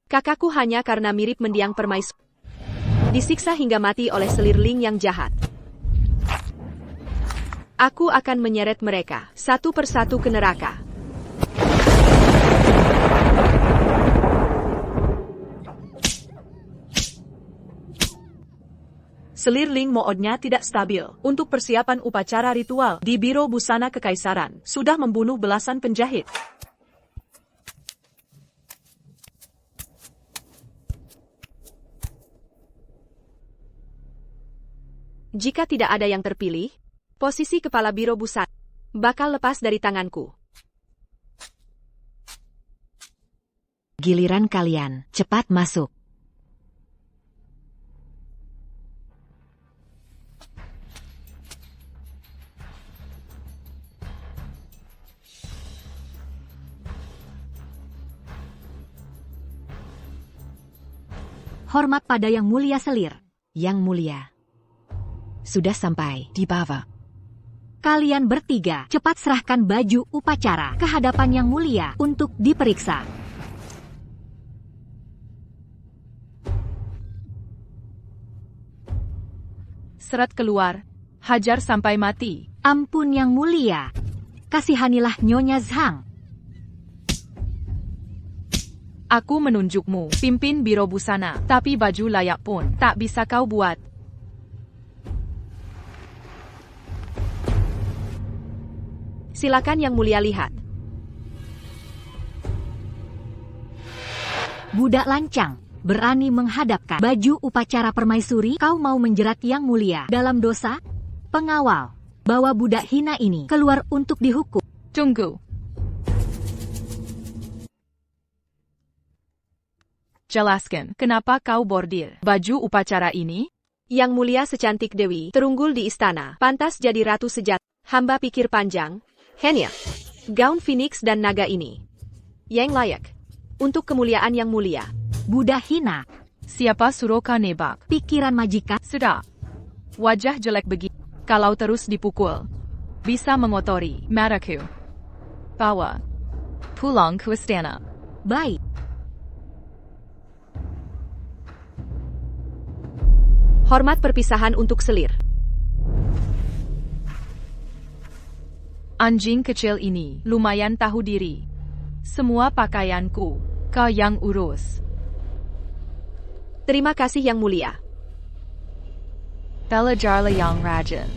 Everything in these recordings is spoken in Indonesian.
Kakakku hanya karena mirip mendiang permaisuri. Disiksa hingga mati oleh selir Ling yang jahat. Aku akan menyeret mereka satu persatu ke neraka. Selir Ling moodnya tidak stabil. Untuk persiapan upacara ritual di Biro Busana Kekaisaran, sudah membunuh belasan penjahit. Jika tidak ada yang terpilih, posisi kepala Biro Busana bakal lepas dari tanganku. Giliran kalian, cepat masuk. Hormat pada Yang Mulia Selir. Yang Mulia. Sudah sampai di bawah. Kalian bertiga cepat serahkan baju upacara ke hadapan Yang Mulia untuk diperiksa. Serat keluar. Hajar sampai mati. Ampun Yang Mulia. Kasihanilah Nyonya Zhang. Aku menunjukmu, pimpin Biro Busana, tapi baju layak pun tak bisa kau buat. Silakan Yang Mulia lihat. Budak lancang, berani menghadapkan baju upacara permaisuri, kau mau menjerat Yang Mulia dalam dosa? Pengawal, bawa budak hina ini keluar untuk dihukum. Tunggu. Jelaskan, kenapa kau bordir baju upacara ini? Yang Mulia secantik Dewi, terunggul di istana, pantas jadi ratu sejati. Hamba pikir panjang. Henya, gaun Phoenix dan naga ini yang layak untuk kemuliaan Yang Mulia. Budak hina. Siapa suruh kau nebak? Pikiran majikan. Sudah. Wajah jelek begini, kalau terus dipukul, bisa mengotori mataku. Bawa pulang ke istana. Baik. Hormat perpisahan untuk Selir. Anjing kecil ini lumayan tahu diri. Semua pakaianku kau yang urus. Terima kasih Yang Mulia. Belajarlah yang rajin.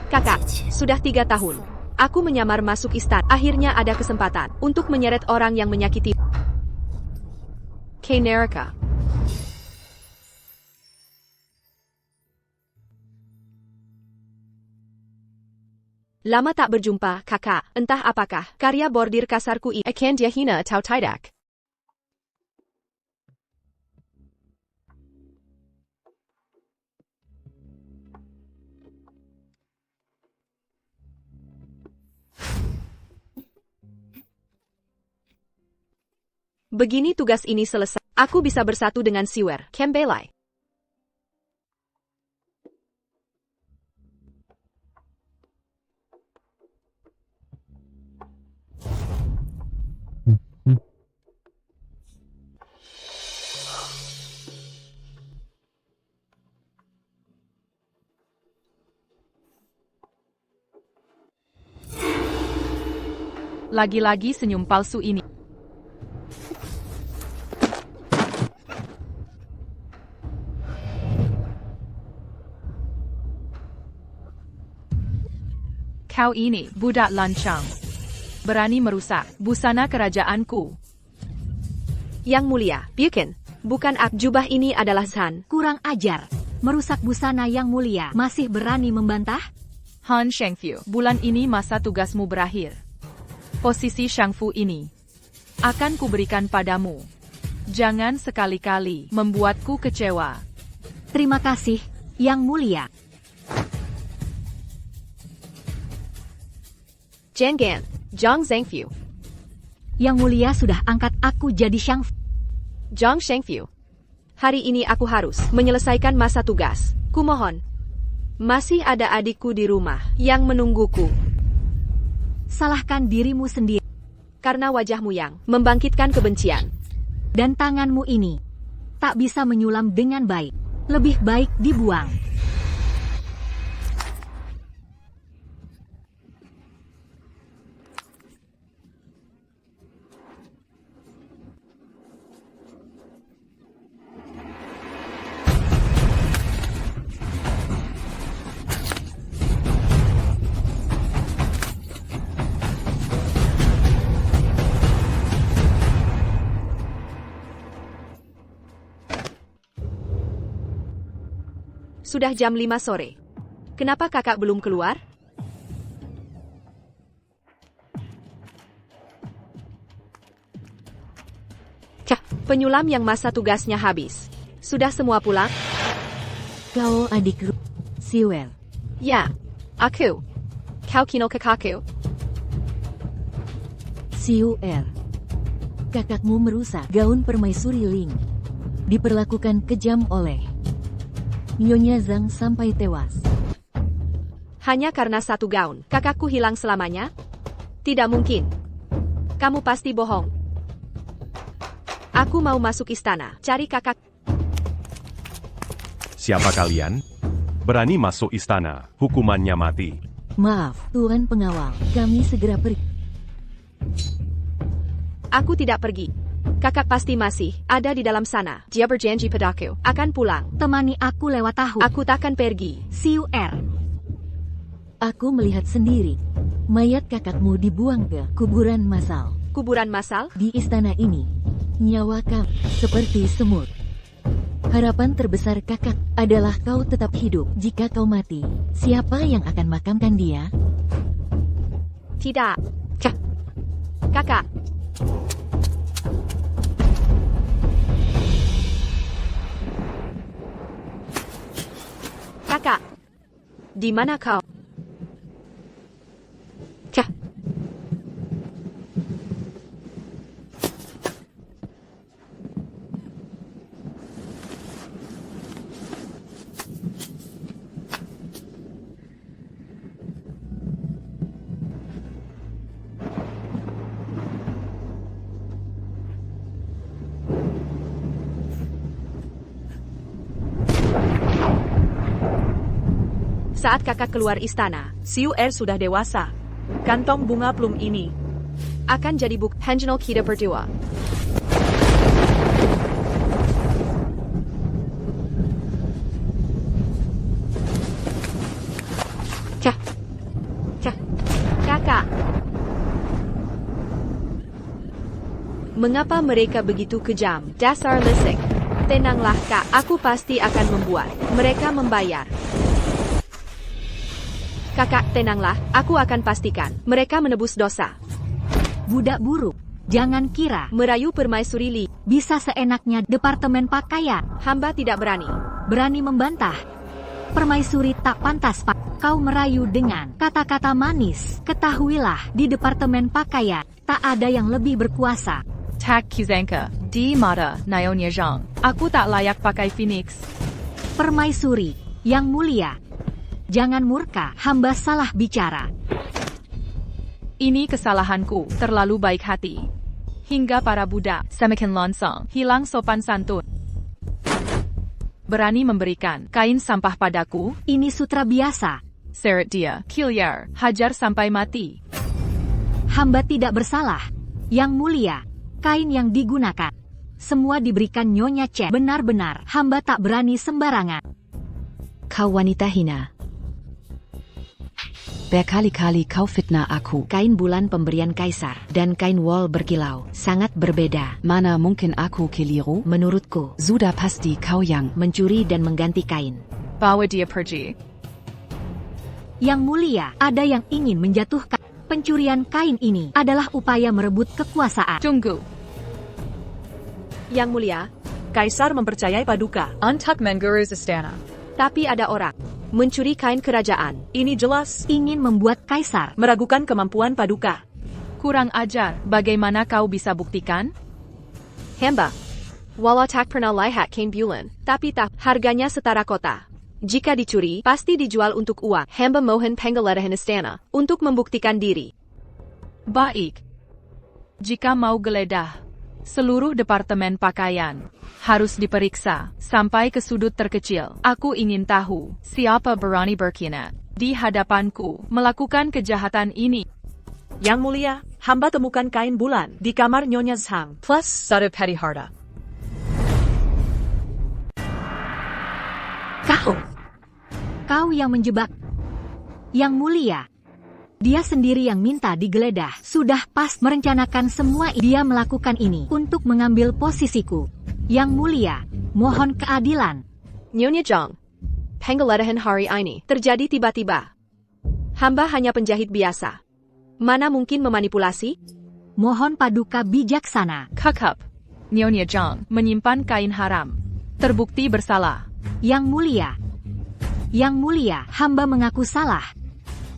Kakak, sudah 3 tahun. Aku menyamar masuk istana. Akhirnya ada kesempatan untuk menyeret orang yang menyakiti. Neraka. Lama tak berjumpa, kakak. Entah apakah karya bordir kasarku ini akan dia hina atau tidak. Begini tugas ini selesai. Aku bisa bersatu dengan Siwer, Kembelai. Lagi-lagi senyum palsu ini. Kau ini budak lancang. Berani merusak busana kerajaanku. Yang Mulia, Bukan. Bukan aku. Jubah ini adalah Zhan. Kurang ajar. Merusak busana Yang Mulia. Masih berani membantah? Han Shangfu, bulan ini masa tugasmu berakhir. Posisi Shangfu ini akan kuberikan padamu. Jangan sekali-kali membuatku kecewa. Terima kasih, Yang Mulia. Jangan, Zhang Zhengfu. Yang Mulia sudah angkat aku jadi Shangfu. Zhang Shengfu. Hari ini aku harus menyelesaikan masa tugas. Kumohon. Masih ada adikku di rumah yang menungguku. Salahkan dirimu sendiri. Karena wajahmu yang membangkitkan kebencian. Dan tanganmu ini tak bisa menyulam dengan baik. Lebih baik dibuang. Sudah jam 5 sore. Kenapa kakak belum keluar? Penyulam yang masa tugasnya habis. Sudah semua pulang? Kau adik Siwel. Ya, aku. Kau kino kakakku. Siwel. Kakakmu merusak gaun permaisuri Ling. Diperlakukan kejam oleh Nyonya Zhang sampai tewas. Hanya karena satu gaun, kakakku hilang selamanya? Tidak mungkin. Kamu pasti bohong. Aku mau masuk istana, cari kakak. Siapa kalian? Berani masuk istana, hukumannya mati. Maaf, Tuan Pengawal, kami segera pergi. Aku tidak pergi. Kakak pasti masih ada di dalam sana. Dia berjanji padaku akan pulang. Temani aku lewat tahu. Aku takkan pergi. Siwel. Aku melihat sendiri. Mayat kakakmu dibuang ke kuburan massal. Kuburan massal? Di istana ini, nyawa kami seperti semut. Harapan terbesar kakak adalah kau tetap hidup. Jika kau mati, siapa yang akan makamkan dia? Tidak. Kakak. Kakak. Di mana kau? Saat kakak keluar istana, Siwel sudah dewasa. Kantong bunga plum ini akan jadi bukti Hengenal kita berdua. Kakak. Mengapa mereka begitu kejam? Dasar lesik. Tenanglah kak, aku pasti akan membuat mereka membayar. Kakak, tenanglah, aku akan pastikan mereka menebus dosa. Budak buruk, jangan kira Merayu permaisuri Li. bisa seenaknya departemen pakaian. Hamba tidak berani. Berani membantah. Permaisuri tak pantas kau merayu dengan kata-kata manis. Ketahuilah, di departemen pakaian, tak ada yang lebih berkuasa. Tak Kuzanka, di mata Nyonya Zhang. Aku tak layak pakai Phoenix. Permaisuri yang mulia, jangan murka, hamba salah bicara. Ini kesalahanku, terlalu baik hati. Hingga para budak, semakin longsong, hilang sopan santun. Berani memberikan kain sampah padaku? Ini sutra biasa. Seret dia, Kiliar, hajar sampai mati. Hamba tidak bersalah. Yang mulia, kain yang digunakan semua diberikan Nyonya Che. Benar-benar, hamba tak berani sembarangan. Kau wanita hina. Berkali-kali kau fitnah aku. Kain bulan pemberian kaisar dan kain wol berkilau sangat berbeda. Mana mungkin aku keliru? Menurutku, Sudah pasti kau yang mencuri dan mengganti kain. Bawa dia pergi. Yang mulia, ada yang ingin menjatuhkan. Pencurian kain ini adalah upaya merebut kekuasaan. Tunggu. Yang mulia, Kaisar mempercayai Paduka. Untuk mengguru istana. tapi ada orang mencuri kain kerajaan. Ini jelas ingin membuat kaisar meragukan kemampuan Paduka. Kurang ajar, bagaimana kau bisa buktikan? Hamba Walau tak pernah lihat kain bulan, tapi tak harganya setara kota. Jika dicuri, pasti dijual untuk uang. Hamba mohon penggeledahan istana untuk membuktikan diri. Baik. Jika mau geledah, seluruh departemen pakaian harus diperiksa sampai ke sudut terkecil. Aku ingin tahu siapa berani berkhianat di hadapanku melakukan kejahatan ini. Yang Mulia, hamba temukan kain bulan di kamar Nyonya Zhang plus satu peti harta. Kau yang menjebak. Yang Mulia, dia sendiri yang minta digeledah. Sudah pas merencanakan semua. Dia melakukan ini untuk mengambil posisiku. Yang Mulia, mohon keadilan. Nyonya Zhang, penggeledahan hari ini terjadi tiba-tiba. Hamba hanya penjahit biasa. Mana mungkin memanipulasi? Mohon paduka bijaksana. Kakap, Nyonya Zhang menyimpan kain haram. Terbukti bersalah. Yang Mulia, hamba mengaku salah.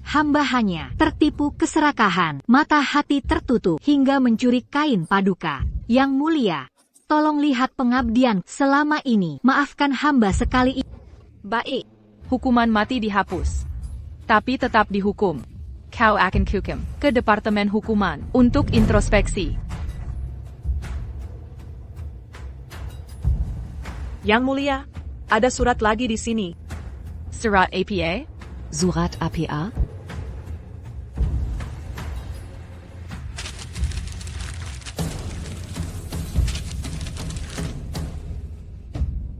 Hamba hanya tertipu keserakahan, mata hati tertutup hingga mencuri kain paduka. Yang Mulia, tolong lihat pengabdian selama ini. Maafkan hamba sekali ini. Baik. Hukuman mati dihapus, tapi tetap dihukum. Kau akan kukum ke Departemen Hukuman untuk introspeksi. Yang Mulia, ada surat lagi di sini. Surat APA? Surat APA?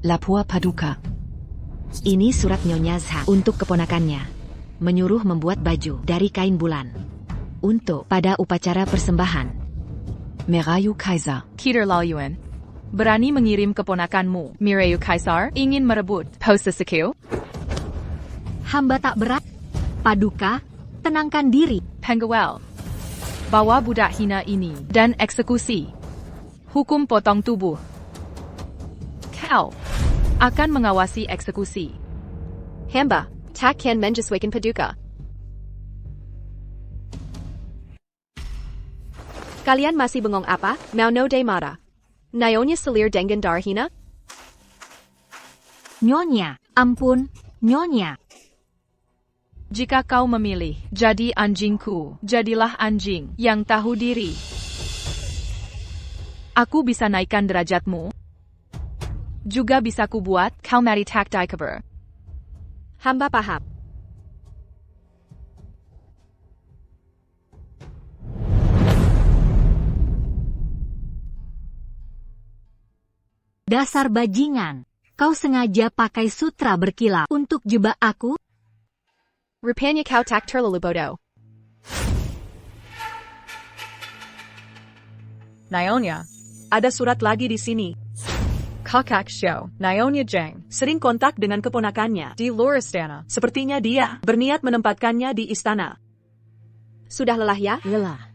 Lapor Paduka. Ini surat Nyonya Zhang untuk keponakannya. Menyuruh membuat baju dari kain bulan. Untuk pada upacara persembahan. Merayu Kaiser. Peter Laoyuan, berani mengirim keponakanmu, Mirayu Kaisar, ingin merebut posisiku? Hamba tak berat. Paduka, tenangkan diri. Penggawel, bawa budak hina ini dan eksekusi. Hukum potong tubuh. Kau akan mengawasi eksekusi. Hamba takkan menyesuaikan paduka. Kalian masih bengong apa? Mau no de marah. Nyonya selir dengan darhina? Nyonya, ampun, Nyonya. Jika kau memilih jadi anjingku, jadilah anjing yang tahu diri. Aku bisa naikkan derajatmu. Juga bisa kubuat kau mati tak dikabar. Hamba paham. Dasar bajingan. Kau sengaja pakai sutra berkilau untuk jebak aku? Rupanya kau tak terlalu bodoh. Nyonya, ada surat lagi di sini. Kakak Xiao, Nyonya Zhang, sering kontak dengan keponakannya di luar istana. Sepertinya dia berniat menempatkannya di istana. Sudah lelah ya? Lelah.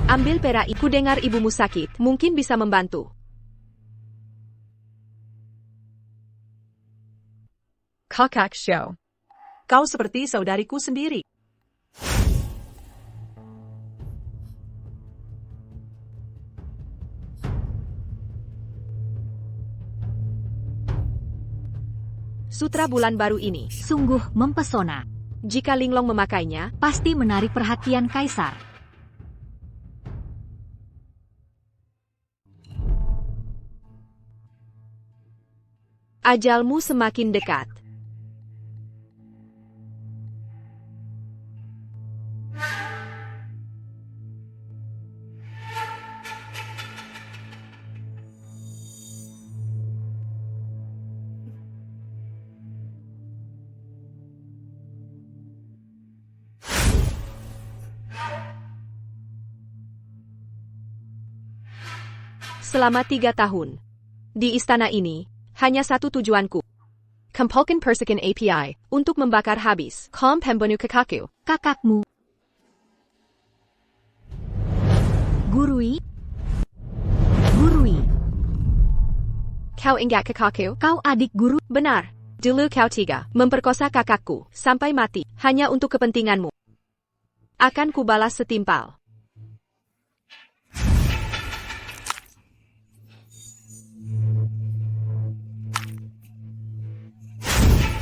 Ambil perak. Ku dengar ibumu sakit, mungkin bisa membantu. Kakak Xiao, kau seperti saudariku sendiri. Sutra bulan baru ini Sungguh mempesona. jika Linglong memakainya, Pasti menarik perhatian kaisar. ajalmu semakin dekat. Selama 3 tahun. Di istana ini, hanya satu tujuanku. Kumpulkan persekian API untuk membakar habis kaum pembunuh kakakku. Kakakmu. Gurui. Kau ingat kakakku? Kau adik guru. Benar. Dulu kau tiga memperkosa kakakku sampai mati hanya untuk kepentinganmu. Akan kubalas setimpal.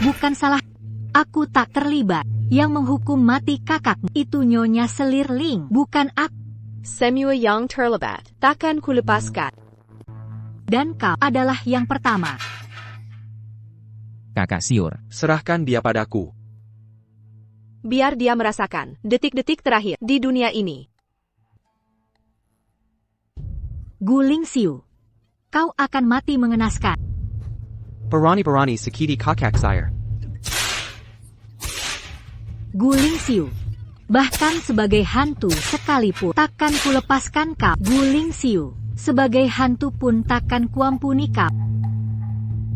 Bukan salah. Aku tak terlibat. Yang menghukum mati kakakmu itu Nyonya Selir Ling, bukan aku. Semua yang terlibat, takkan kulepaskan. Dan kau adalah yang pertama. Kakak Siur. Serahkan dia padaku. Biar dia merasakan detik-detik terakhir di dunia ini. Guling Siu. Kau akan mati mengenaskan. Berani-berani sakiti kakak saya. Guling Siu. Bahkan sebagai hantu sekalipun takkan kulepaskan kau. Guling Siu. Sebagai hantu pun takkan kuampuni kau.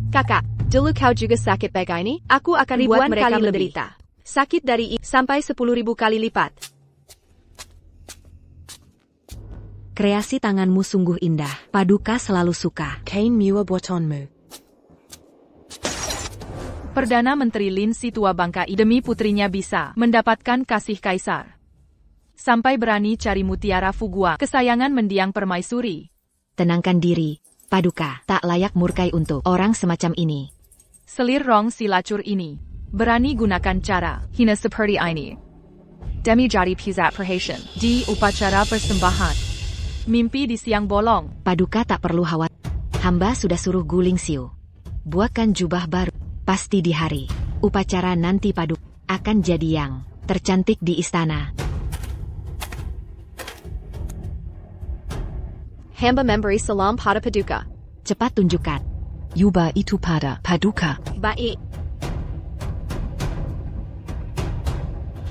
Kakak, dulu kau juga sakit begini? Aku akan buat mereka menderita. Sakit dari sampai 10.000 kali lipat. Kreasi tanganmu sungguh indah. Paduka selalu suka. Kain mua buatonmu. Perdana Menteri Lin si tua bangkai demi putrinya bisa mendapatkan kasih kaisar. Sampai berani cari mutiara Fugua, kesayangan mendiang permaisuri. Tenangkan diri, Paduka. Tak layak murkai untuk orang semacam ini. Selir Rong si lacur ini berani gunakan cara hina seperti ini. Demi jadi pusat perhatian di upacara persembahan. Mimpi di siang bolong. Paduka tak perlu khawatir. Hamba sudah suruh Guling Siu buatkan jubah baru. Pasti di hari upacara nanti Paduka akan jadi yang tercantik di istana. Hamba memberi salam pada Paduka. Cepat tunjukkan. Yuba itu pada Paduka. Baik.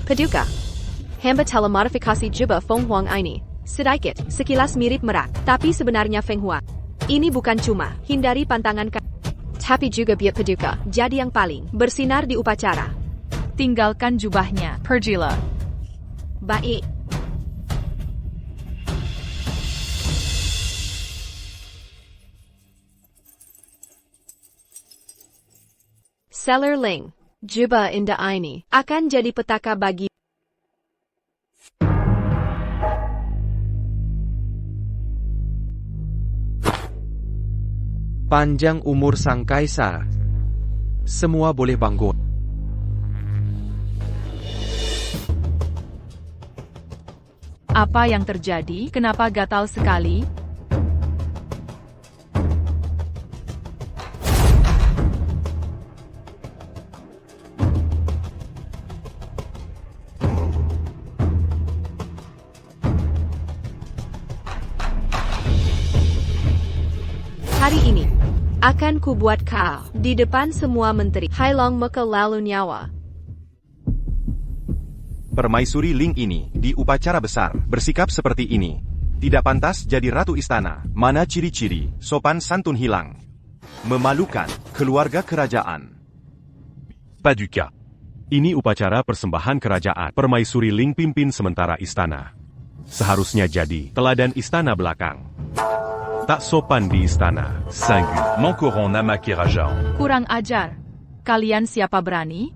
Paduka. Hamba telah modifikasi jubah Feng Huang ini. Sedikit, sekilas mirip merak, tapi sebenarnya Feng Huang. Ini bukan cuma hindari pantangan tapi juga biar Paduka jadi yang paling bersinar di upacara. Tinggalkan jubahnya, pergilah. Baik. Selir Ling, jubah indah ini akan jadi petaka bagi Panjang umur sang kaisar. Semua boleh bangga. Apa yang terjadi? Kenapa gatal sekali? hari ini akan kubuat kau di depan semua menteri. Hailong Muka lalu nyawa. Permaisuri Ling ini, di upacara besar, bersikap seperti ini. Tidak pantas jadi ratu istana. Mana ciri-ciri, sopan santun hilang. Memalukan, keluarga kerajaan. Paduka. Ini upacara persembahan kerajaan. Permaisuri Ling pimpin sementara istana. Seharusnya jadi teladan istana belakang. Tak sopan di istana. Sanggup, manqueront nama kerajaan. Kurang ajar. Kalian siapa berani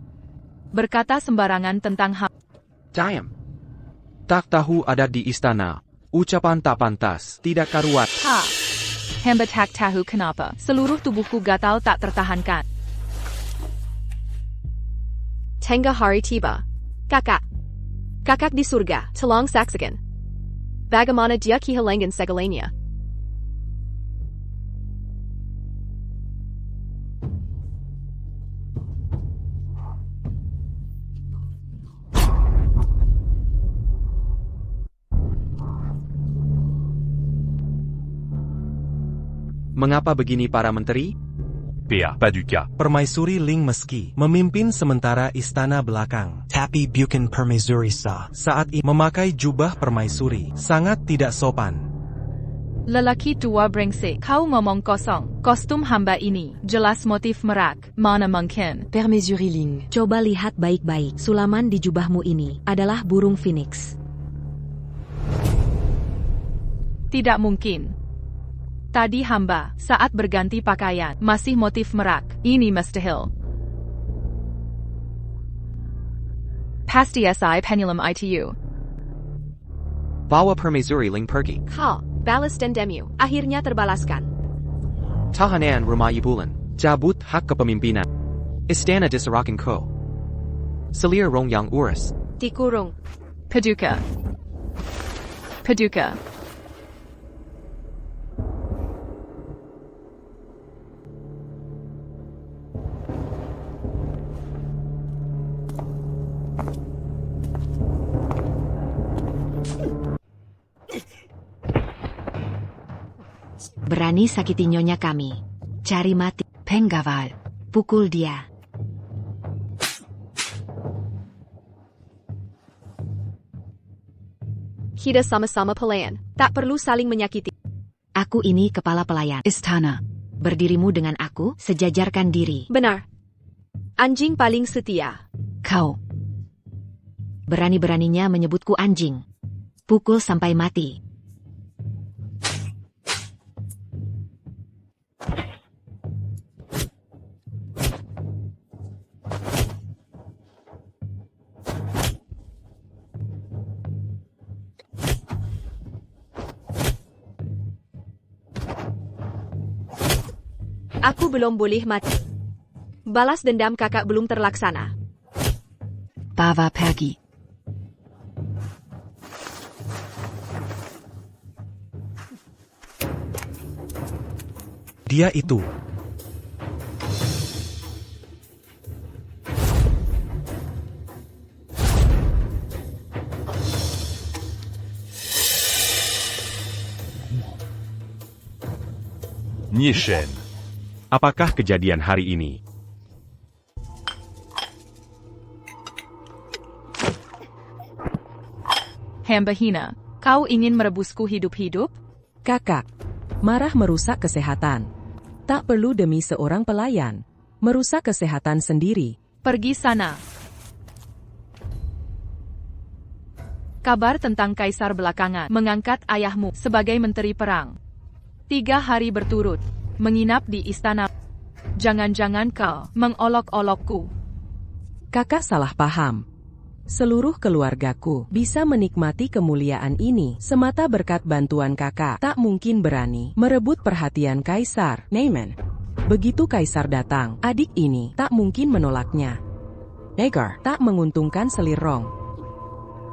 berkata sembarangan tentang Diam. Tak tahu ada di istana. Ucapan tak pantas, tidak karuat. Ha. Hamba tak tahu kenapa. Seluruh tubuhku gatal tak tertahankan. Tengah hari tiba. Kakak. Kakak di surga, tolong saksikan. Bagaimana dia kehilangan segalanya. Mengapa begini para menteri? Pia, Paduka. Permaisuri Ling meski memimpin sementara istana belakang, tapi bukan permaisuri saat ini memakai jubah permaisuri sangat tidak sopan. Lelaki tua brengsek, kau ngomong kosong. Kostum hamba ini jelas motif merak. Mana mungkin? Permaisuri Ling. Coba lihat baik-baik. Sulaman di jubahmu ini adalah burung phoenix. Tidak mungkin. Tadi hamba, saat berganti pakaian, masih motif merak. Ini mustahil. Pasti SI Penulam ITU. Bawa permaisuri Ling pergi. Kau, balas dendammu, akhirnya terbalaskan. Tahanan rumah ibulan. Cabut hak kepemimpinan. Istana diserakan ko. Selir rong yang urus. Dikurung. Paduka. Paduka. Berani sakiti nyonya kami. Cari mati. Penggaval. Pukul dia. Kita sama-sama pelayan. Tak perlu saling menyakiti. Aku ini kepala pelayan. Istana. Berdirimu dengan aku, sejajarkan diri. Benar. Anjing paling setia. Kau. Berani-beraninya menyebutku anjing. Pukul sampai mati. Aku belum boleh mati. Balas dendam kakak belum terlaksana. Bava pergi. Dia itu. Nishen. Apakah kejadian hari ini? Hamba hina, kau ingin merebusku hidup-hidup? Kakak, marah merusak kesehatan. Tak perlu demi seorang pelayan. Merusak kesehatan sendiri. Pergi sana. Kabar tentang kaisar belakangan mengangkat ayahmu sebagai menteri perang. 3 hari berturut menginap di istana. Jangan-jangan kau mengolok-olokku. Kakak salah paham. Seluruh keluargaku bisa menikmati kemuliaan ini semata berkat bantuan kakak. Tak mungkin berani merebut perhatian kaisar, Naiman. Begitu kaisar datang, adik ini tak mungkin menolaknya. Negar tak menguntungkan Selirong.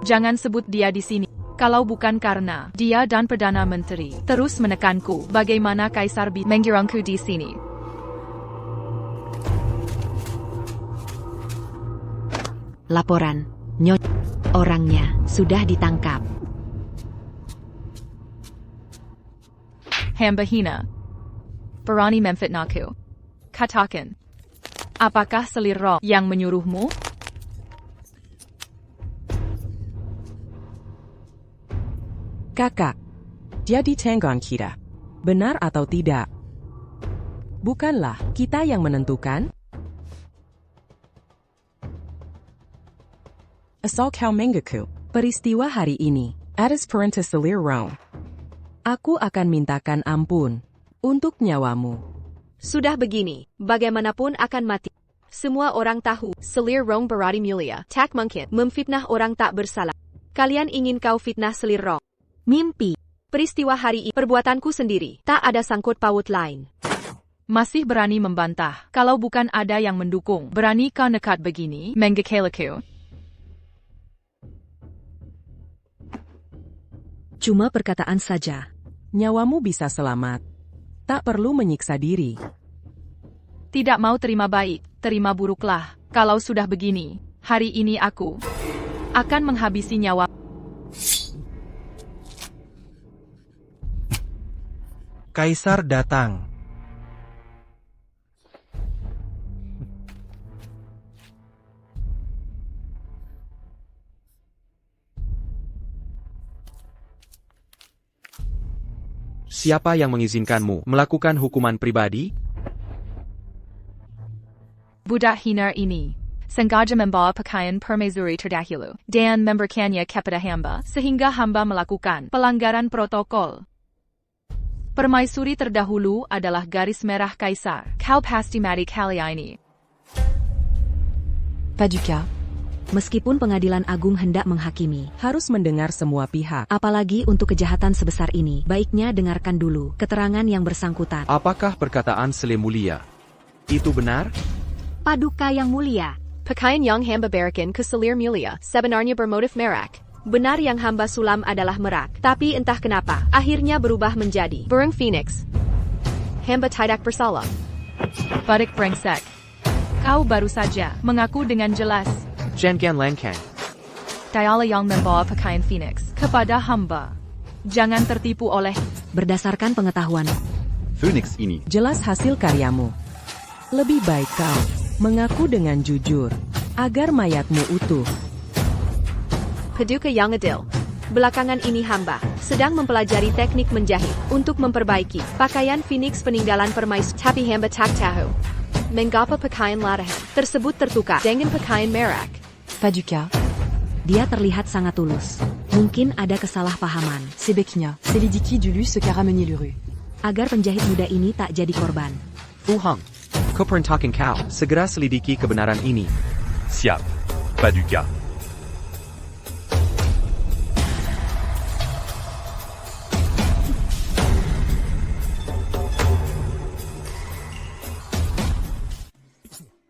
Jangan sebut dia di sini. Kalau bukan karena dia dan Perdana Menteri terus menekanku, bagaimana kaisar bisa menggirangku di sini? Laporan. Nyonya. Orangnya sudah ditangkap. Hamba hina. Berani memfitnahku. Katakan. Apakah Selirong yang menyuruhmu? Kakak, jadi tanggungan kita. Benar atau tidak? Bukanlah kita yang menentukan? Asal kau mengaku, peristiwa hari ini, atas perintah Selirong. Aku akan mintakan ampun untuk nyawamu. Sudah begini, bagaimanapun akan mati. Semua orang tahu, Selirong berani mulia. Tak mungkin memfitnah orang tak bersalah. Kalian ingin kau fitnah Selirong. Mimpi. Peristiwa hari ini, perbuatanku sendiri. Tak ada sangkut paut lain. Masih berani membantah. Kalau bukan ada yang mendukung, berani kau nekat begini, menggekelaku? Cuma perkataan saja. Nyawamu bisa selamat. Tak perlu menyiksa diri. Tidak mau terima baik, terima buruklah. Kalau sudah begini, hari ini aku akan menghabisi nyawa. Kaisar datang. Siapa yang mengizinkanmu melakukan hukuman pribadi? Budak hina ini sengaja membawa pakaian permaisuri terdahulu dan memberikannya kepada hamba sehingga hamba melakukan pelanggaran protokol. Permaisuri terdahulu adalah garis merah kaisar. Kau pasti mati kali ini. Paduka. Meskipun pengadilan agung hendak menghakimi, Harus mendengar semua pihak. apalagi untuk kejahatan sebesar ini, baiknya dengarkan dulu keterangan yang bersangkutan. Apakah perkataan Sele Mulia itu benar? Paduka yang mulia. Pakaian yang hamba berikan ke selir mulia sebenarnya bermotif merak. Benar yang hamba sulam adalah merak, tapi entah kenapa, akhirnya berubah menjadi burung phoenix. Hamba tidak bersalah. Badik brengsek. Kau baru saja mengaku dengan jelas. Jangan langkang. Dialah yang membawa pakaian phoenix kepada hamba. Jangan tertipu oleh Berdasarkan pengetahuan, Phoenix ini jelas hasil karyamu. Lebih baik kau mengaku dengan jujur, agar mayatmu utuh. Paduka yang adil. Belakangan ini hamba sedang mempelajari teknik menjahit untuk memperbaiki pakaian phoenix peninggalan permaisuri. Tapi hamba tak tahu mengapa pakaian latihan tersebut tertukar dengan pakaian merak. Paduka, dia terlihat sangat tulus. Mungkin ada kesalahpahaman. Sebeknya, selidiki dulu sekarang menyeluruh. Agar penjahit muda ini tak jadi korban. Fu Hong, keperantakan kau segera selidiki kebenaran ini. siap. Paduka.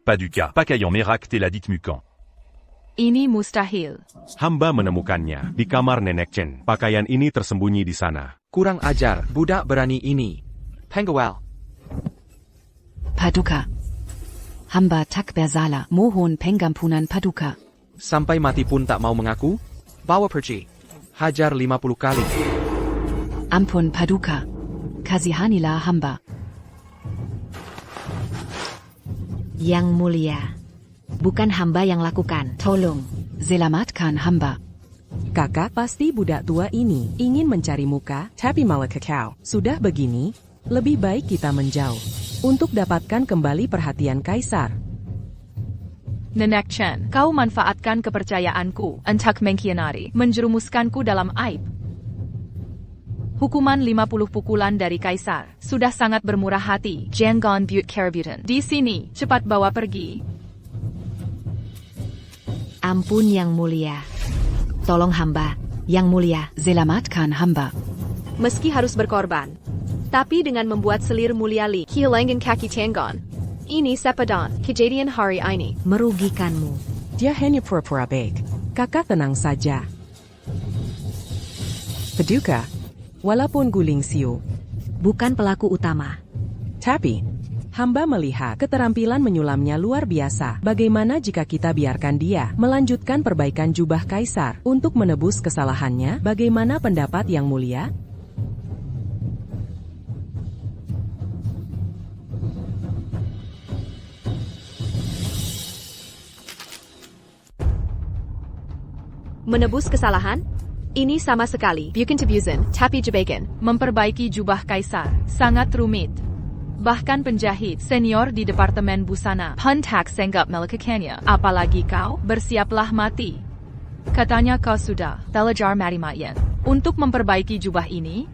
Paduka, pakaian merak telah ditemukan. ini mustahil. Hamba menemukannya di kamar Nenek Chen. Pakaian ini tersembunyi di sana. Kurang ajar, budak berani ini. Pengawal. Paduka. Hamba tak bersalah. Mohon penggampunan Paduka. Sampai mati pun tak mau mengaku? Bawa pergi. Hajar 50 kali. Ampun Paduka. Kasihanilah hamba. Yang mulia. Bukan hamba yang lakukan. Tolong, selamatkan hamba. Kakak, pasti budak tua ini ingin mencari muka, tapi malah kekau. Sudah begini, lebih baik kita menjauh. Untuk dapatkan kembali perhatian Kaisar. Nenek Chen, kau manfaatkan kepercayaanku untuk mengkhianati, menjerumuskanku dalam aib. Hukuman 50 pukulan dari Kaisar sudah sangat bermurah hati. Jangan but kerabutan. Di sini, cepat bawa pergi. Ampun yang mulia. Tolong hamba, yang mulia. Selamatkan hamba. Meski harus berkorban, tapi dengan membuat selir mulia Li kehilangan kaki Tianggon. Ini sepadan kejadian hari ini. Merugikanmu. Dia hanya pura-pura baik. Kakak tenang saja. Paduka, walaupun guling siu, Bukan pelaku utama. tapi hamba melihat keterampilan menyulamnya luar biasa. Bagaimana jika kita biarkan dia melanjutkan perbaikan jubah Kaisar untuk menebus kesalahannya? Bagaimana pendapat yang mulia? Menebus kesalahan? Ini sama sekali bukan tebusan, tapi jebakan. Memperbaiki jubah Kaisar sangat rumit. Bahkan penjahit senior di Departemen Busana pun tak sanggup melakukannya. Apalagi kau, bersiaplah mati. Katanya kau sudah belajar mati-matian untuk memperbaiki jubah ini?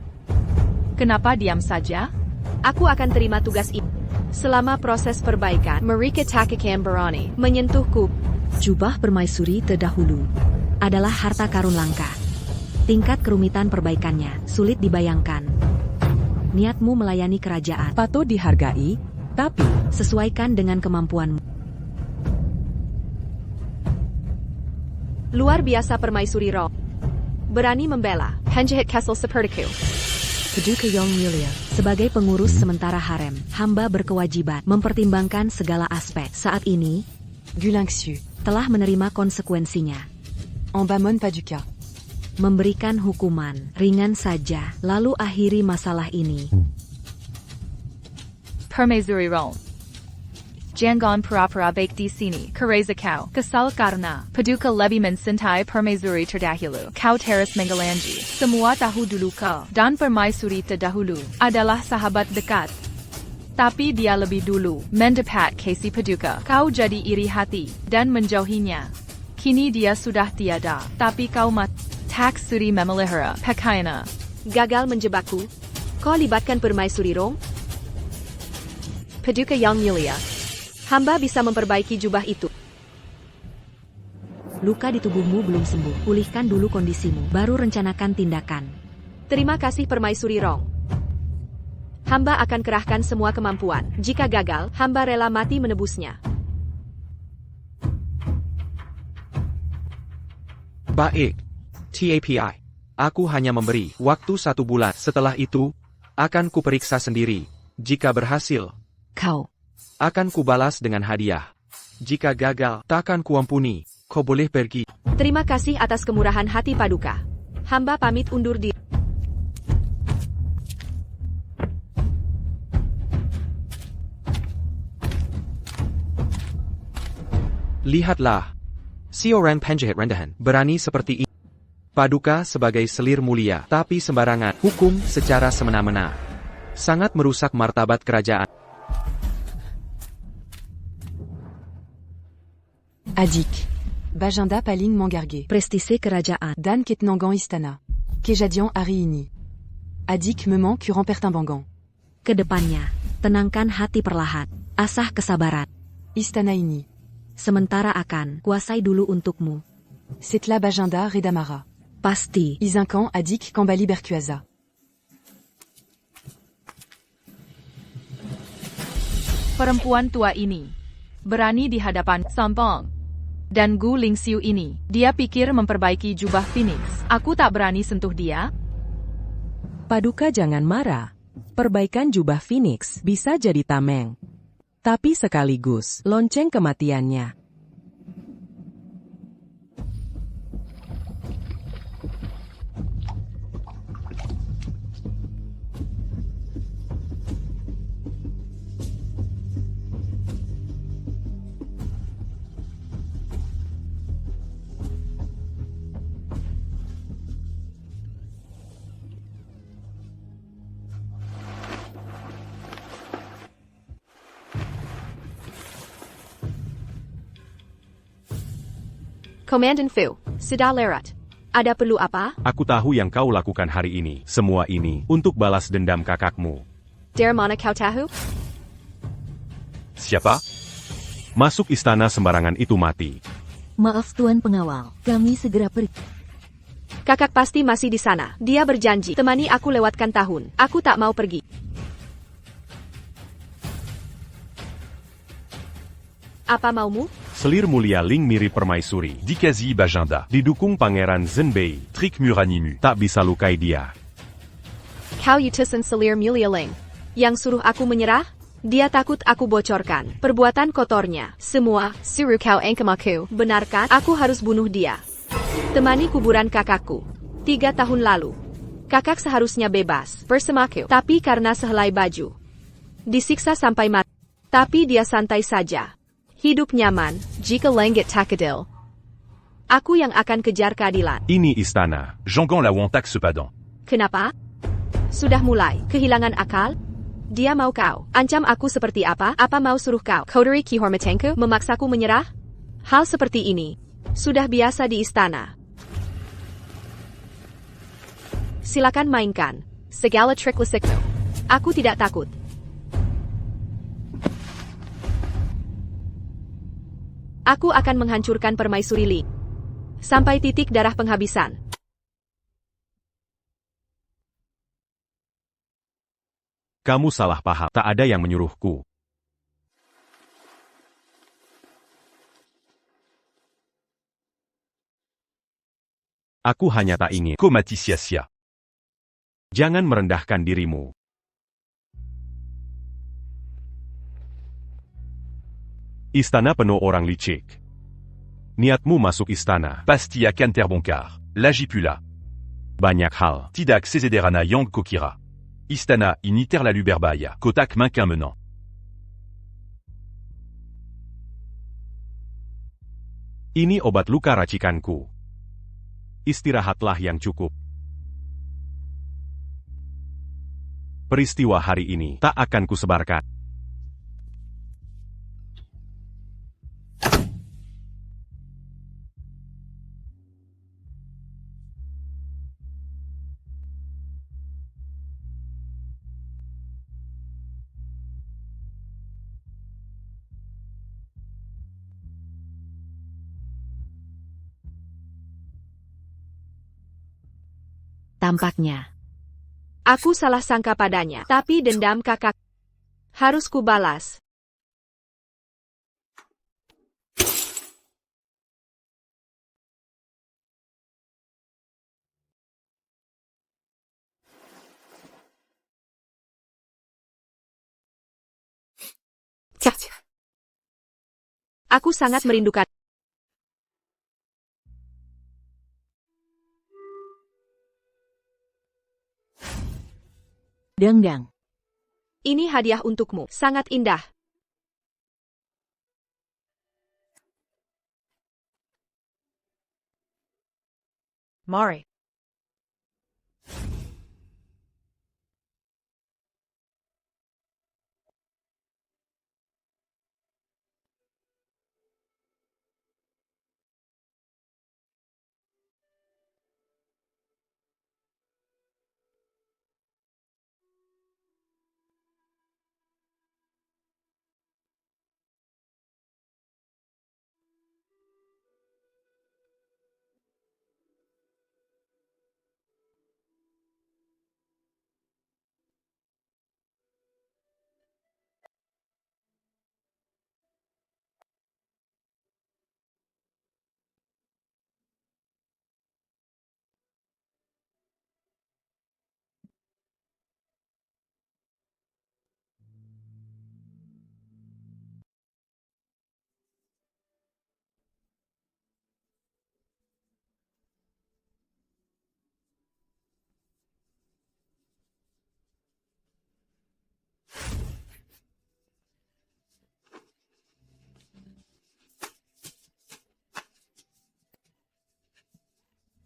Kenapa diam saja? Aku akan terima tugas ini. Selama proses perbaikan, mereka tak akan berani menyentuhku. Jubah permaisuri terdahulu adalah harta karun langka. Tingkat kerumitan perbaikannya sulit dibayangkan. Niatmu melayani kerajaan Patut dihargai, tapi sesuaikan dengan kemampuanmu. Luar biasa permaisuri Ro. Berani membela penjahit Kessel sepertiku. Paduka yang mulia, sebagai pengurus sementara harem, hamba berkewajiban mempertimbangkan segala aspek. Saat ini, Gulangxiu. telah menerima konsekuensinya. Embamon Paduka. Memberikan hukuman ringan saja, lalu akhiri masalah ini. Permaisuri Ron. Jangan pura-pura baik di sini. Kereza kau kesal karena Paduka lebih mencintai permaisuri terdahulu. Kau terus menggelanji. Semua tahu dulu kau dan permaisuri terdahulu adalah sahabat dekat. Tapi dia lebih dulu mendapat Casey Paduka. Kau jadi iri hati dan menjauhinya. Kini dia sudah tiada, tapi kau tak sudi memelihara pakaiannya. Gagal menjebakku. Kau libatkan permaisuri Rom? Paduka yang mulia. Hamba bisa memperbaiki jubah itu. Luka di tubuhmu belum sembuh. Pulihkan dulu kondisimu, baru rencanakan tindakan. Terima kasih permaisuri Rong. Hamba akan kerahkan semua kemampuan. Jika gagal, hamba rela mati menebusnya. Baik. TAPI. Aku hanya memberi waktu 1 bulan. Setelah itu, akan kuperiksa sendiri. Jika berhasil, Kau. akan kubalas dengan hadiah. Jika gagal, takkan kuampuni. Kau boleh pergi. Terima kasih atas kemurahan hati Paduka. Hamba pamit undur diri. Lihatlah. Si orang penjahat rendahan berani seperti ini. Paduka sebagai selir mulia, tapi sembarangan. Hukum secara semena-mena. Sangat merusak martabat kerajaan. Adik. Bajinda Paling Mangarge. Prestise kerajaan. Dan Ketnangan Istana. Kejadian hari ini. Adik memang kurang pertimbangan. Kedepannya, tenangkan hati perlahan. Asah kesabaran. Istana ini. Sementara akan kuasai dulu untukmu. Setelah Bajinda Redamara. Pasti. Izinkan Adik Kembali Berkuasa. Perempuan tua ini berani di hadapan Sampang dan Gu Lingxiu ini. Dia pikir memperbaiki jubah Phoenix. Aku tak berani sentuh dia. Paduka jangan marah. Perbaikan jubah Phoenix bisa jadi tameng. Tapi sekaligus lonceng kematiannya. Komandan Fu, sudah lerat. Ada perlu apa? Aku tahu yang kau lakukan hari ini. Semua ini untuk balas dendam kakakmu. Dari mana kau tahu? Siapa? Masuk istana sembarangan itu mati. Maaf Tuan Pengawal, kami segera pergi. Kakak pasti masih di sana. Dia berjanji temani aku lewatkan tahun. Aku tak mau pergi. Apa maumu? Selir mulia Ling mirip permaisuri. Dikazi Bajinda. Didukung Pangeran Zhenbei. Trick Muranimu. Tak bisa lukai dia. Kau utusan selir mulia Ling. Yang suruh aku menyerah? Dia takut aku bocorkan perbuatan kotornya. Semua, suruh kau engkem aku. Benarkah aku harus bunuh dia? Temani kuburan kakakku. 3 tahun lalu. Kakak seharusnya bebas bersamaku. Tapi karena sehelai baju. Disiksa sampai mati. Tapi dia santai saja. Hidup nyaman, jika langit takadil. Aku yang akan kejar keadilan. Ini istana. Jangan la wontak sepadan. Kenapa? Sudah mulai kehilangan akal? Dia mau kau ancam aku seperti apa? Apa mau suruh kau Kodari Kihormatenku memaksaku menyerah? Hal seperti ini sudah biasa di istana. Silakan mainkan segala trik lisikmu. Aku tidak takut. Aku akan menghancurkan permaisuri Li. Sampai titik darah penghabisan. Kamu salah paham. Tak ada yang menyuruhku. Aku hanya tak ingin. Komatisiasia. Jangan merendahkan dirimu. Istana penuh orang licik. Niatmu masuk istana. Pasti akan terbongkar. Lagipula. Banyak hal. Tidak sezederana yang kokira. Istana ini terlalu berbahaya. Kotak makin menang. Ini obat luka racikanku. Istirahatlah yang cukup. Peristiwa hari ini tak akan kusebarkan. Tampaknya. Aku salah sangka padanya. Tapi dendam kakak harus kubalas. Aku sangat merindukan. Dengdang. Ini hadiah untukmu, sangat indah. Mari.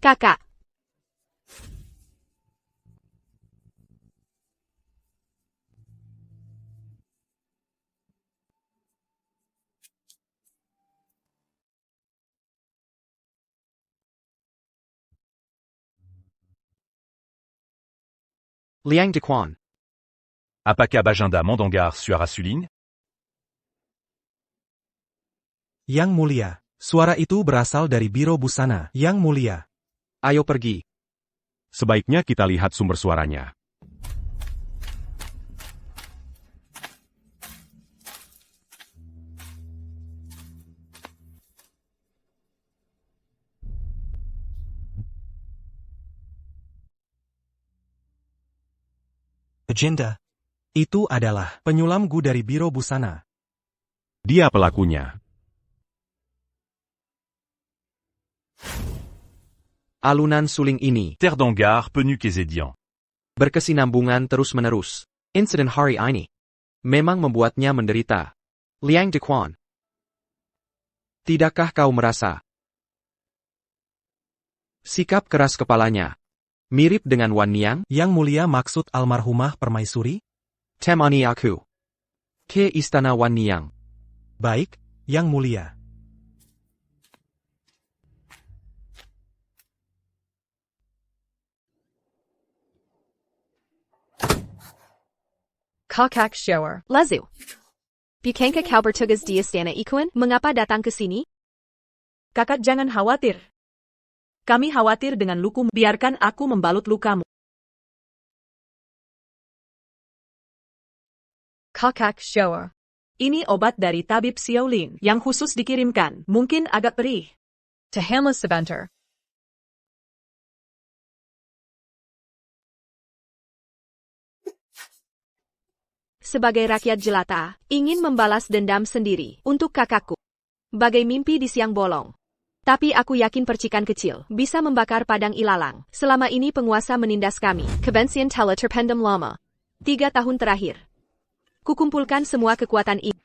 Kakak. Liang Dequan. Apaka Bajinda Mandongar Suara Suling? Yang Mulia, suara itu berasal dari Biro Busana. Yang Mulia. Ayo pergi. Sebaiknya kita lihat sumber suaranya. Agenda. Itu adalah penyulam Gu dari Biro Busana. Dia pelakunya. Alunan suling ini Terre d'Angar Penu Kezedian. berkesinambungan terus-menerus. Insiden hari ini memang membuatnya menderita. Liang Dequan. Tidakkah kau merasa sikap keras kepalanya mirip dengan Wan Niang? Yang Mulia maksud almarhumah Permaisuri? Temani aku ke istana Wan Niang. Baik, Yang Mulia. Kakak shower. Lazu. Bukankah kau bertugas di istana Ikuan? Mengapa datang ke sini? Kakak jangan khawatir. Kami khawatir dengan lukamu. Biarkan aku membalut lukamu. Kakak shower. Ini obat dari tabib Xiaolin yang khusus dikirimkan. Mungkin agak perih. Tahanlah sebentar. Sebagai rakyat jelata, ingin membalas dendam sendiri untuk kakakku. Bagai mimpi di siang bolong. Tapi aku yakin percikan kecil bisa membakar padang ilalang. Selama ini penguasa menindas kami. Kebensian telah terpendam lama. 3 tahun terakhir. Kukumpulkan semua kekuatan ini.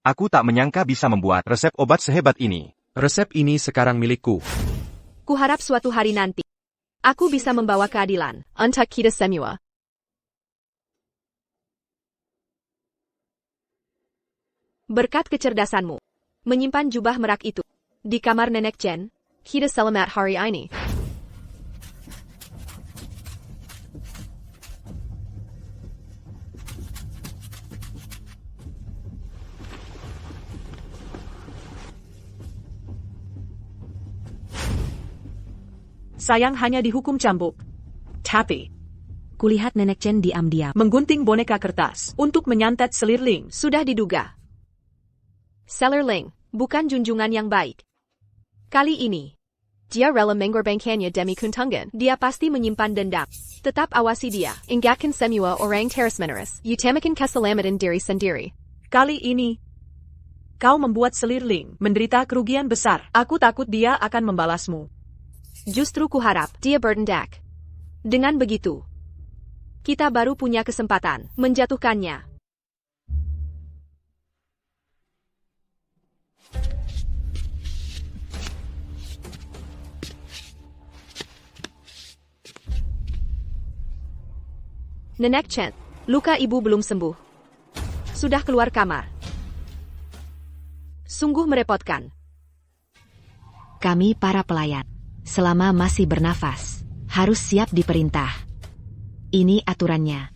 Aku tak menyangka bisa membuat resep obat sehebat ini. Resep ini sekarang milikku. Kuharap suatu hari nanti, aku bisa membawa keadilan untuk kita semua. Berkat kecerdasanmu, menyimpan jubah merak itu di kamar nenek Chen, kita selamat hari ini. Sayang hanya dihukum cambuk. Tapi, Kulihat Nenek Chen diam-diam. menggunting boneka kertas untuk menyantet selirling. Sudah diduga. Sellerling, bukan junjungan yang baik. Kali ini, dia rela mengorbankannya demi keuntungan. Dia pasti menyimpan dendam. Tetap awasi dia. Ingatkan semua orang terus-menerus. Utamakan keselamatan diri sendiri. Kali ini, Kau membuat Selir Ling menderita kerugian besar. Aku takut dia akan membalasmu. Justru kuharap dia bertindak. Dengan begitu, kita baru punya kesempatan menjatuhkannya. Nenek Chen, luka ibu belum sembuh. Sudah keluar kamar. Sungguh merepotkan. Kami para pelayan, selama masih bernafas, harus siap diperintah. Ini aturannya.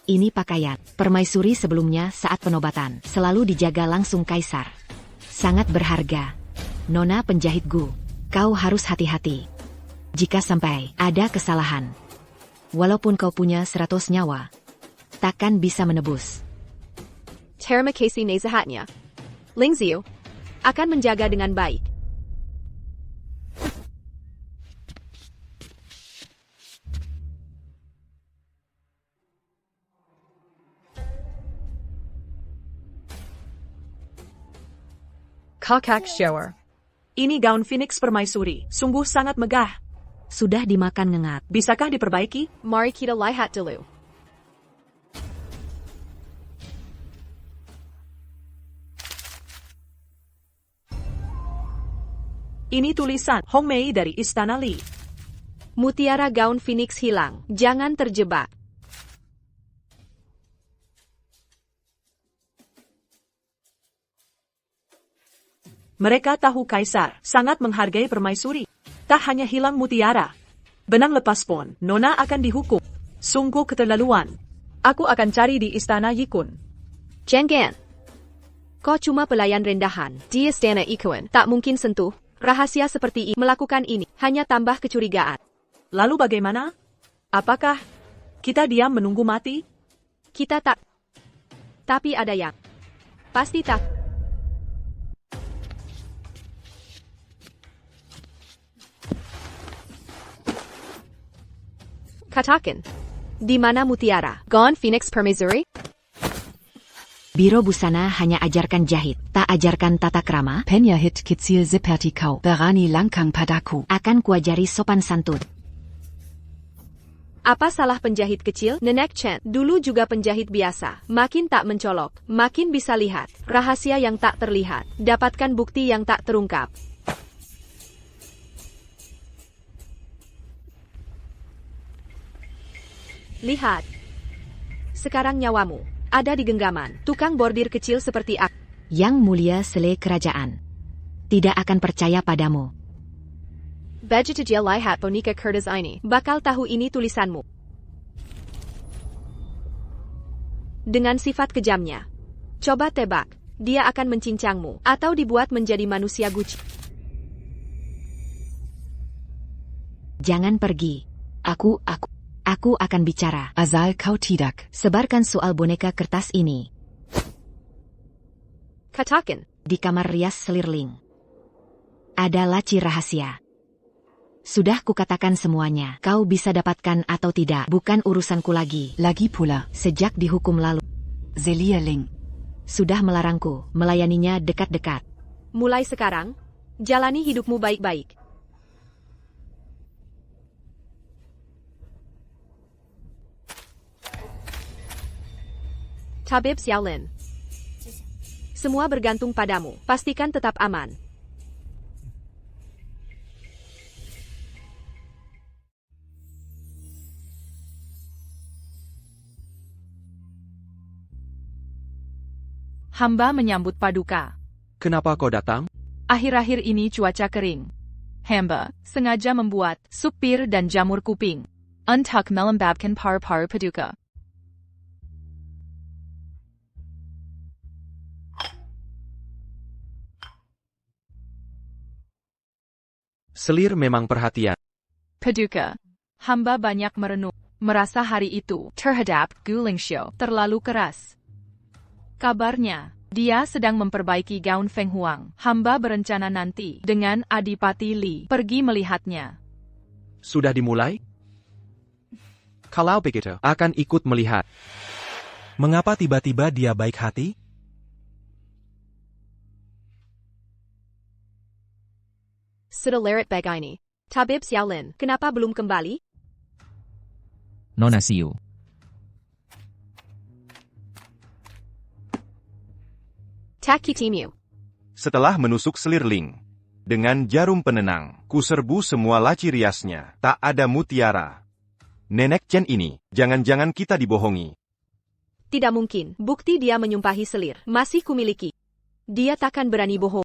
Ini pakaian. Permaisuri sebelumnya saat penobatan selalu dijaga langsung kaisar. Sangat berharga. Nona penjahit Gu, kau harus hati-hati. Jika sampai ada kesalahan, walaupun kau punya 100 nyawa, takkan bisa menebus. Terima kasih nasihatnya. Ling Xiu akan menjaga dengan baik. Kakak shower. Ini gaun Phoenix Permaisuri, sungguh sangat megah. Sudah dimakan ngengat. Bisakah diperbaiki? Mari kita lihat dulu. Ini tulisan Hong Mei dari Istana Li. Mutiara gaun Phoenix hilang. Jangan terjebak. Mereka tahu kaisar sangat menghargai permaisuri. Tak hanya hilang mutiara. Benang lepas pun, Nona akan dihukum. Sungguh keterlaluan. Aku akan cari di Istana Yikun. Jangan. Kau cuma pelayan rendahan. Di Istana Yikun tak mungkin sentuh. Rahasia seperti ini melakukan ini hanya tambah kecurigaan. Lalu bagaimana? Apakah kita diam menunggu mati? Kita tak. Tapi ada yang pasti tak. Katakan, di mana mutiara? Gaun Phoenix Permaisuri? Biro busana hanya ajarkan jahit, tak ajarkan tata krama. Penyahit kecil seperti kau berani langkang padaku. Akan kuajari sopan santun. Apa salah penjahit kecil? Nenek Chen dulu juga penjahit biasa. Makin tak mencolok, makin bisa lihat rahasia yang tak terlihat. Dapatkan bukti yang tak terungkap. Lihat. Sekarang nyawamu ada di genggaman tukang bordir kecil seperti aku. Yang mulia Sele kerajaan tidak akan percaya padamu. Bajajil lihat Bonika Kurtas ini. Bakal tahu ini tulisanmu. Dengan sifat kejamnya. Coba tebak, dia akan mencincangmu atau dibuat menjadi manusia guci. Jangan pergi. Aku akan bicara. Asal kau tidak. Sebarkan soal boneka kertas ini. Katakan. Di kamar rias Selir Ling. Ada laci rahasia. Sudah kukatakan semuanya. Kau bisa dapatkan atau tidak. Bukan urusanku lagi. Lagi pula. Sejak dihukum lalu. Selir Ling sudah melarangku melayaninya dekat-dekat. Mulai sekarang, jalani hidupmu baik-baik. Tabib Xiaolin. Semua bergantung padamu. Pastikan tetap aman. Hamba menyambut Paduka. Kenapa kau datang? Akhir-akhir ini cuaca kering. Hamba sengaja membuat sup pir dan jamur kuping untuk melembabkan paru-paru Paduka. Selir memang perhatian. Paduka, hamba banyak merenung, merasa hari itu terhadap Gu Lingxiu terlalu keras. Kabarnya, dia sedang memperbaiki gaun Feng Huang. Hamba berencana nanti dengan Adipati Li pergi melihatnya. Sudah dimulai? Kalau begitu, akan ikut melihat. Mengapa tiba-tiba dia baik hati? Sudah leret bagai ini. Tabib Xiaolin, kenapa belum kembali? Nona Siu. Tak Kitimu. Setelah menusuk selir Ling dengan jarum penenang, kuserbu semua laci riasnya. Tak ada mutiara. Nenek Chen ini, jangan-jangan kita dibohongi. Tidak mungkin, bukti dia menyumpahi selir. Masih kumiliki. Dia takkan berani bohong.